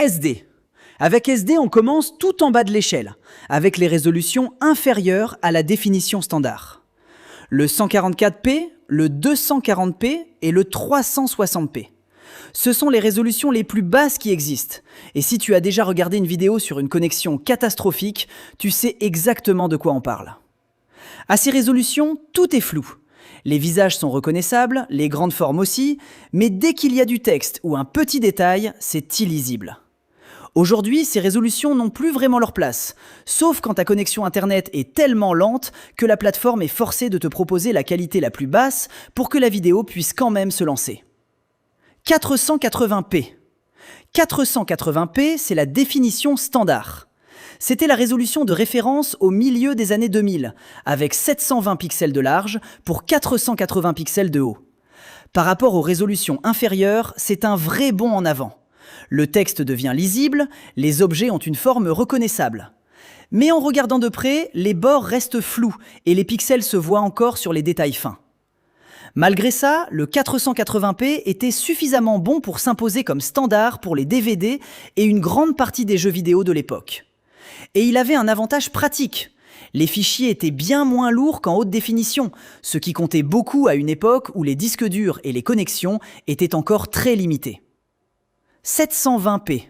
SD. Avec SD, on commence tout en bas de l'échelle, avec les résolutions inférieures à la définition standard. Le 144p, le 240p et le 360p. Ce sont les résolutions les plus basses qui existent. Et si tu as déjà regardé une vidéo sur une connexion catastrophique, tu sais exactement de quoi on parle. À ces résolutions, tout est flou. Les visages sont reconnaissables, les grandes formes aussi, mais dès qu'il y a du texte ou un petit détail, c'est illisible. Aujourd'hui, ces résolutions n'ont plus vraiment leur place, sauf quand ta connexion Internet est tellement lente que la plateforme est forcée de te proposer la qualité la plus basse pour que la vidéo puisse quand même se lancer. 480p. 480p, c'est la définition standard. C'était la résolution de référence au milieu des années 2000, avec 720 pixels de large pour 480 pixels de haut. Par rapport aux résolutions inférieures, c'est un vrai bond en avant. Le texte devient lisible, les objets ont une forme reconnaissable. Mais en regardant de près, les bords restent flous et les pixels se voient encore sur les détails fins. Malgré ça, le 480p était suffisamment bon pour s'imposer comme standard pour les DVD et une grande partie des jeux vidéo de l'époque. Et il avait un avantage pratique. Les fichiers étaient bien moins lourds qu'en haute définition, ce qui comptait beaucoup à une époque où les disques durs et les connexions étaient encore très limités. 720p.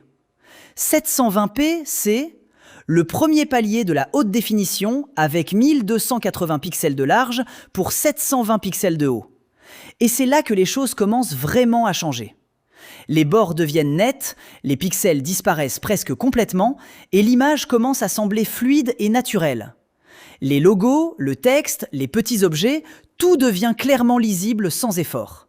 720p, c'est le premier palier de la haute définition avec 1280 pixels de large pour 720 pixels de haut. Et c'est là que les choses commencent vraiment à changer. Les bords deviennent nets, les pixels disparaissent presque complètement et l'image commence à sembler fluide et naturelle. Les logos, le texte, les petits objets, tout devient clairement lisible sans effort.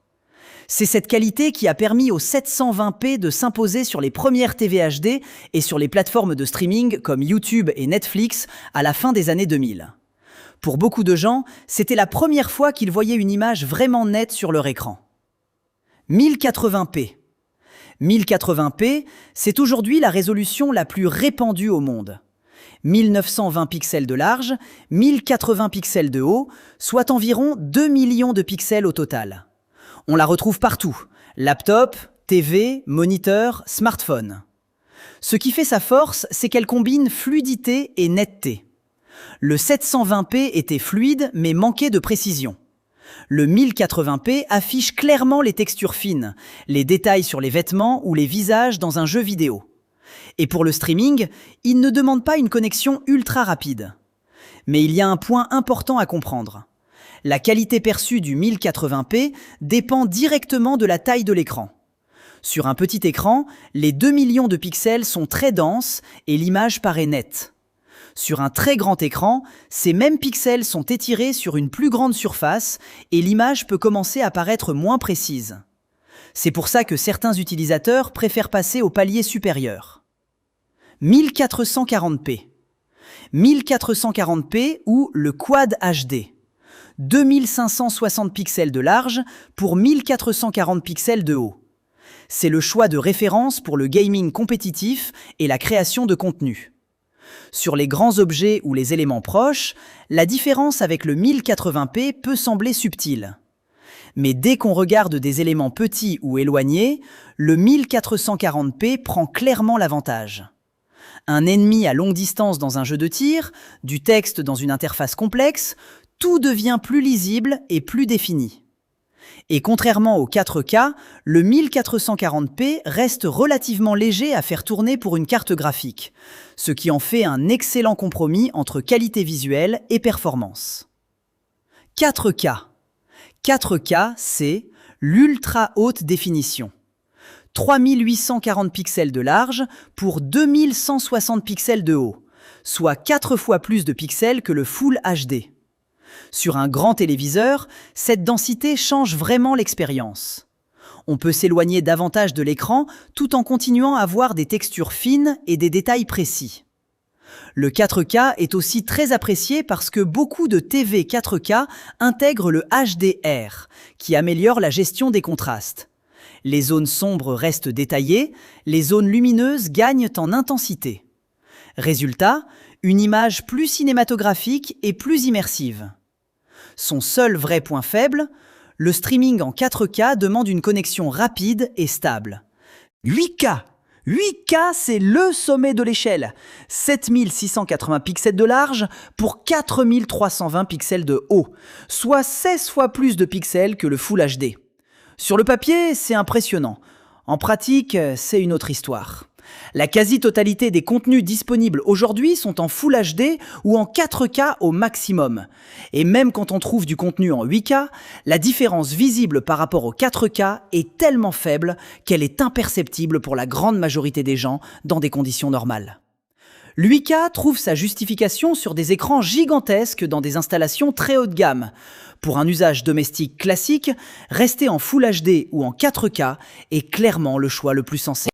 C'est cette qualité qui a permis au 720p de s'imposer sur les premières TV HD et sur les plateformes de streaming comme YouTube et Netflix à la fin des années 2000. Pour beaucoup de gens, c'était la première fois qu'ils voyaient une image vraiment nette sur leur écran. 1080p. 1080p, c'est aujourd'hui la résolution la plus répandue au monde. 1920 pixels de large, 1080 pixels de haut, soit environ 2 millions de pixels au total. On la retrouve partout, laptop, TV, moniteur, smartphone. Ce qui fait sa force, c'est qu'elle combine fluidité et netteté. Le 720p était fluide mais manquait de précision. Le 1080p affiche clairement les textures fines, les détails sur les vêtements ou les visages dans un jeu vidéo. Et pour le streaming, il ne demande pas une connexion ultra rapide. Mais il y a un point important à comprendre. La qualité perçue du 1080p dépend directement de la taille de l'écran. Sur un petit écran, les 2 millions de pixels sont très denses et l'image paraît nette. Sur un très grand écran, ces mêmes pixels sont étirés sur une plus grande surface et l'image peut commencer à paraître moins précise. C'est pour ça que certains utilisateurs préfèrent passer au palier supérieur. 1440p. 1440p ou le Quad HD. 2560 pixels de large pour 1440 pixels de haut. C'est le choix de référence pour le gaming compétitif et la création de contenu. Sur les grands objets ou les éléments proches, la différence avec le 1080p peut sembler subtile. Mais dès qu'on regarde des éléments petits ou éloignés, le 1440p prend clairement l'avantage. Un ennemi à longue distance dans un jeu de tir, du texte dans une interface complexe, tout devient plus lisible et plus défini. Et contrairement au 4K, le 1440p reste relativement léger à faire tourner pour une carte graphique, ce qui en fait un excellent compromis entre qualité visuelle et performance. 4K. 4K, c'est l'ultra haute définition. 3840 pixels de large pour 2160 pixels de haut, soit 4 fois plus de pixels que le Full HD. Sur un grand téléviseur, cette densité change vraiment l'expérience. On peut s'éloigner davantage de l'écran tout en continuant à voir des textures fines et des détails précis. Le 4K est aussi très apprécié parce que beaucoup de TV 4K intègrent le HDR, qui améliore la gestion des contrastes. Les zones sombres restent détaillées, les zones lumineuses gagnent en intensité. Résultat, une image plus cinématographique et plus immersive. Son seul vrai point faible, le streaming en 4K demande une connexion rapide et stable. 8K. 8K, c'est le sommet de l'échelle. 7680 pixels de large pour 4320 pixels de haut, soit 16 fois plus de pixels que le Full HD. Sur le papier, c'est impressionnant. En pratique, c'est une autre histoire. La quasi-totalité des contenus disponibles aujourd'hui sont en Full HD ou en 4K au maximum. Et même quand on trouve du contenu en 8K, la différence visible par rapport au 4K est tellement faible qu'elle est imperceptible pour la grande majorité des gens dans des conditions normales. L'8K trouve sa justification sur des écrans gigantesques dans des installations très haut de gamme. Pour un usage domestique classique, rester en Full HD ou en 4K est clairement le choix le plus sensé.